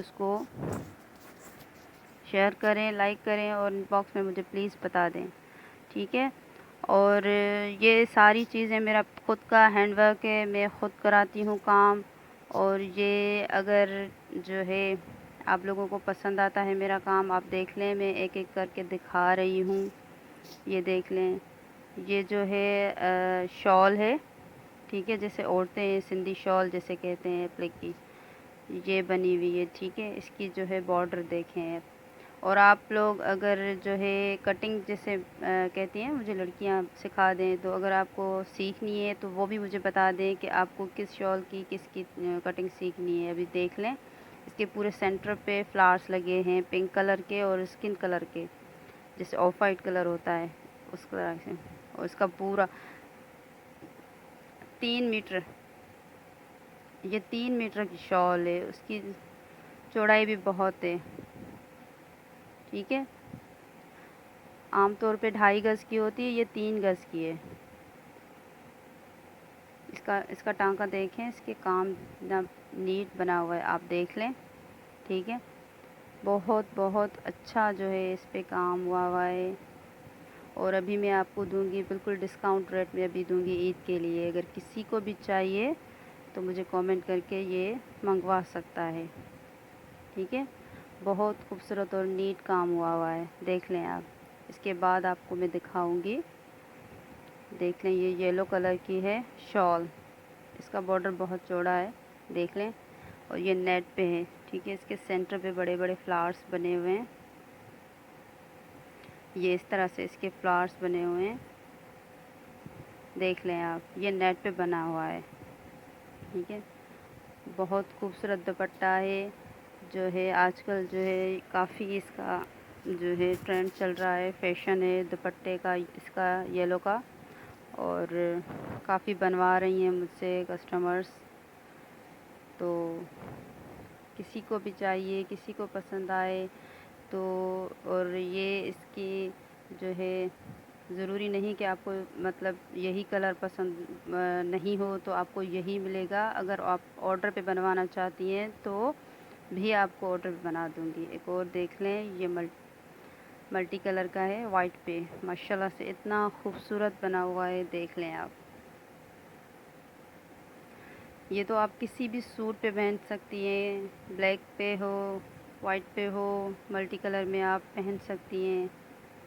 Videos کو share کریں، like کریں اور ان باکس میں مجھے پلیز بتا دیں، ٹھیک ہے۔ اور یہ ساری چیزیں میرا خود کا ہینڈ ورک ہے، میں خود کراتی ہوں کام، اور یہ اگر جو ہے آپ لوگوں کو پسند آتا ہے میرا کام، آپ دیکھ لیں، میں ایک ایک کر کے دکھا رہی ہوں، یہ دیکھ لیں۔ یہ جو ہے شال ہے، ٹھیک ہے، جیسے عورتیں سندھی شال جیسے کہتے ہیں ایپلک کی، یہ بنی ہوئی ہے، ٹھیک ہے۔ اس کی جو ہے بارڈر دیکھیں۔ اور آپ لوگ اگر جو ہے کٹنگ جیسے کہتی ہیں مجھے لڑکیاں سکھا دیں، تو اگر آپ کو سیکھنی ہے تو وہ بھی مجھے بتا دیں کہ آپ کو کس شال کی کس کی کٹنگ سیکھنی ہے۔ ابھی دیکھ لیں، اس کے پورے سینٹر پہ فلاورز لگے ہیں پنک کلر کے اور اسکن کلر کے، جیسے آف وائٹ کلر ہوتا ہے اس طرح سے، اور اس کا پورا 3 میٹر، یہ 3 میٹر کی شال ہے، اس کی چوڑائی بھی بہت ہے، ٹھیک ہے۔ عام طور پہ 2.5 گز کی ہوتی ہے، یہ 3 گز کی ہے۔ اس کا ٹانکہ دیکھیں، اس کے کام اتنا نیٹ بنا ہوا ہے، آپ دیکھ لیں، ٹھیک ہے۔ بہت بہت اچھا جو ہے اس پہ کام ہوا ہے، اور ابھی میں آپ کو دوں گی بالکل ڈسکاؤنٹ ریٹ میں، ابھی دوں گی عید کے لیے۔ اگر کسی کو بھی چاہیے تو مجھے کامنٹ کر کے یہ منگوا سکتا ہے، ٹھیک ہے۔ بہت خوبصورت اور نیٹ کام ہوا ہے، دیکھ لیں آپ۔ اس کے بعد آپ کو میں دکھاؤں گی، دیکھ لیں، یہ یلو کلر کی ہے شال، اس کا بارڈر بہت چوڑا ہے، دیکھ لیں، اور یہ نیٹ پہ ہے، ٹھیک ہے۔ اس کے سینٹر پہ بڑے بڑے فلاورز بنے ہوئے ہیں، یہ اس طرح سے اس کے فلاورز بنے ہوئے ہیں، دیکھ لیں آپ، یہ نیٹ پہ بنا ہوا ہے، ٹھیک ہے۔ بہت خوبصورت دوپٹہ ہے، جو ہے آج کل جو ہے کافی اس کا جو ہے ٹرینڈ چل رہا ہے، فیشن ہے دوپٹے کا اس کا یلو کا، اور کافی بنوا رہی ہیں مجھ سے کسٹمرز، تو کسی کو بھی چاہیے، کسی کو پسند آئے تو، اور یہ اس کی جو ہے ضروری نہیں کہ آپ کو مطلب یہی کلر پسند نہیں ہو تو آپ کو یہی ملے گا، اگر آپ آرڈر پہ بنوانا چاہتی ہیں تو بھی آپ کو آرڈر پہ بنا دوں گی۔ ایک اور دیکھ لیں، یہ ملٹی کلر کا ہے، وائٹ پہ، ماشاءاللہ سے اتنا خوبصورت بنا ہوا ہے، دیکھ لیں آپ۔ یہ تو آپ کسی بھی سوٹ پہ پہن سکتی ہیں، بلیک پہ ہو، وائٹ پہ ہو، ملٹی کلر میں آپ پہن سکتی ہیں۔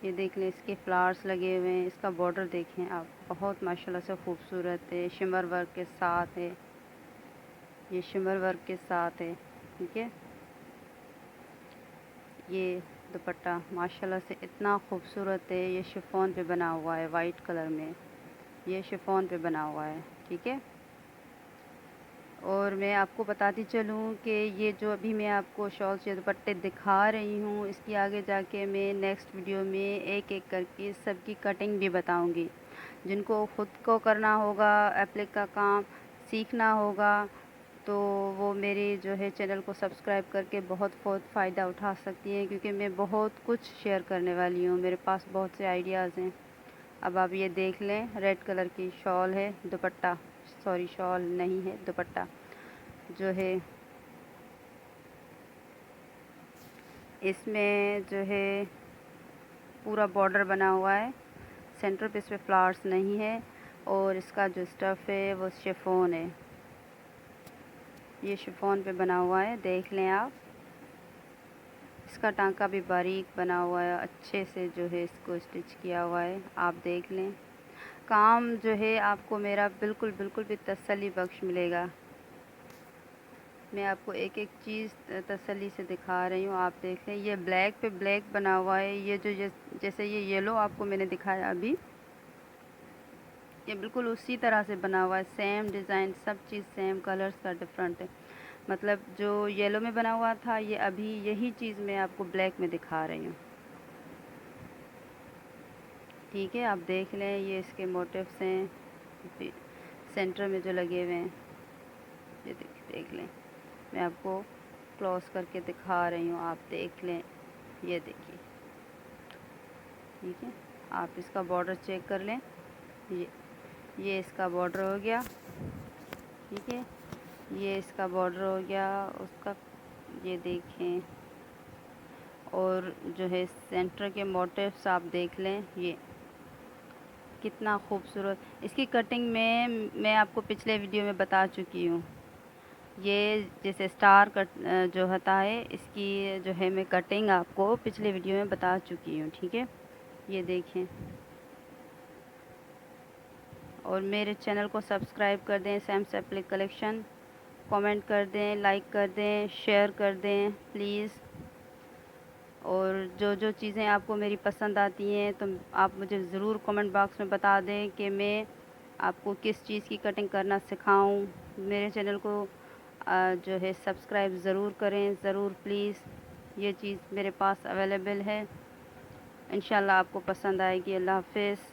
یہ دیکھ لیں، اس کے فلاورز لگے ہوئے ہیں، اس کا بارڈر دیکھیں آپ، بہت ماشاءاللہ سے خوبصورت ہے، شمر ورک کے ساتھ ہے، یہ شمر ورک کے ساتھ ہے، ٹھیک ہے۔ یہ دوپٹہ ماشاءاللہ سے اتنا خوبصورت ہے، یہ شفون پہ بنا ہوا ہے، وائٹ کلر میں، یہ شفون پہ بنا ہوا ہے، ٹھیک ہے۔ اور میں آپ کو بتاتی چلوں کہ یہ جو ابھی میں آپ کو شال سے دوپٹے دکھا رہی ہوں، اس کی آگے جا کے میں نیکسٹ ویڈیو میں ایک ایک کر کے سب کی کٹنگ بھی بتاؤں گی۔ جن کو خود کو کرنا ہوگا ایپلک کا کام سیکھنا ہوگا تو وہ میری جو ہے چینل کو سبسکرائب کر کے بہت فائدہ اٹھا سکتی ہیں، کیونکہ میں بہت کچھ شیئر کرنے والی ہوں، میرے پاس بہت سے آئیڈیاز ہیں۔ اب آپ یہ دیکھ لیں، ریڈ کلر کی شال ہے، دوپٹہ، سوری شال نہیں ہے، دوپٹہ جو ہے اس میں جو ہے پورا بارڈر بنا ہوا ہے، سینٹر پہ اس پہ فلاورز نہیں ہے، اور اس کا جو اسٹف ہے وہ شفون ہے، یہ شفون پہ بنا ہوا ہے، دیکھ لیں آپ۔ اس کا ٹانکا بھی باریک بنا ہوا ہے، اچھے سے جو ہے اس کو اسٹچ کیا ہوا ہے، آپ دیکھ لیں۔ کام جو ہے آپ کو میرا بالکل بالکل بھی تسلی بخش ملے گا، میں آپ کو ایک ایک چیز تسلی سے دکھا رہی ہوں، آپ دیکھ لیں۔ یہ بلیک پہ بلیک بنا ہوا ہے، یہ جو جیسے یہ یلو آپ کو میں نے دکھایا ابھی، یہ بالکل اسی طرح سے بنا ہوا ہے، سیم ڈیزائن، سب چیز سیم، کلرز کا ڈفرنٹ ہے، مطلب جو یلو میں بنا ہوا تھا یہ ابھی یہی چیز میں آپ کو بلیک میں دکھا رہی ہوں، ٹھیک ہے۔ آپ دیکھ لیں، یہ اس کے موٹیوز ہیں سینٹر میں جو لگے ہوئے ہیں، یہ دیکھ لیں، میں آپ کو کلوز کر کے دکھا رہی ہوں، آپ دیکھ لیں، یہ دیکھیے، ٹھیک ہے۔ آپ اس کا بارڈر چیک کر لیں، یہ اس کا بارڈر ہو گیا، ٹھیک ہے، یہ اس کا بارڈر ہو گیا، اس کا یہ دیکھیں، اور جو ہے سینٹر کے موٹیوس آپ دیکھ لیں، یہ کتنا خوبصورت۔ اس کی کٹنگ میں آپ کو پچھلے ویڈیو میں بتا چکی ہوں۔ یہ جیسے اسٹار کٹ جو ہوتا ہے، اس کی جو ہے میں کٹنگ آپ کو پچھلے ویڈیو میں بتا چکی ہوں، ٹھیک ہے۔ یہ دیکھیں، اور میرے چینل کو سبسکرائب کر دیں، سیمس ایپلک کلیکشن، کامنٹ کر دیں، لائک کر دیں، شیئر کر دیں پلیز۔ اور جو جو چیزیں آپ کو میری پسند آتی ہیں تو آپ مجھے ضرور کامنٹ باکس میں بتا دیں کہ میں آپ کو کس چیز کی کٹنگ کرنا سکھاؤں۔ میرے چینل کو جو ہے سبسکرائب ضرور کریں، ضرور پلیز۔ یہ چیز میرے پاس اویلیبل ہے، انشاءاللہ آپ کو پسند آئے گی۔ اللہ حافظ۔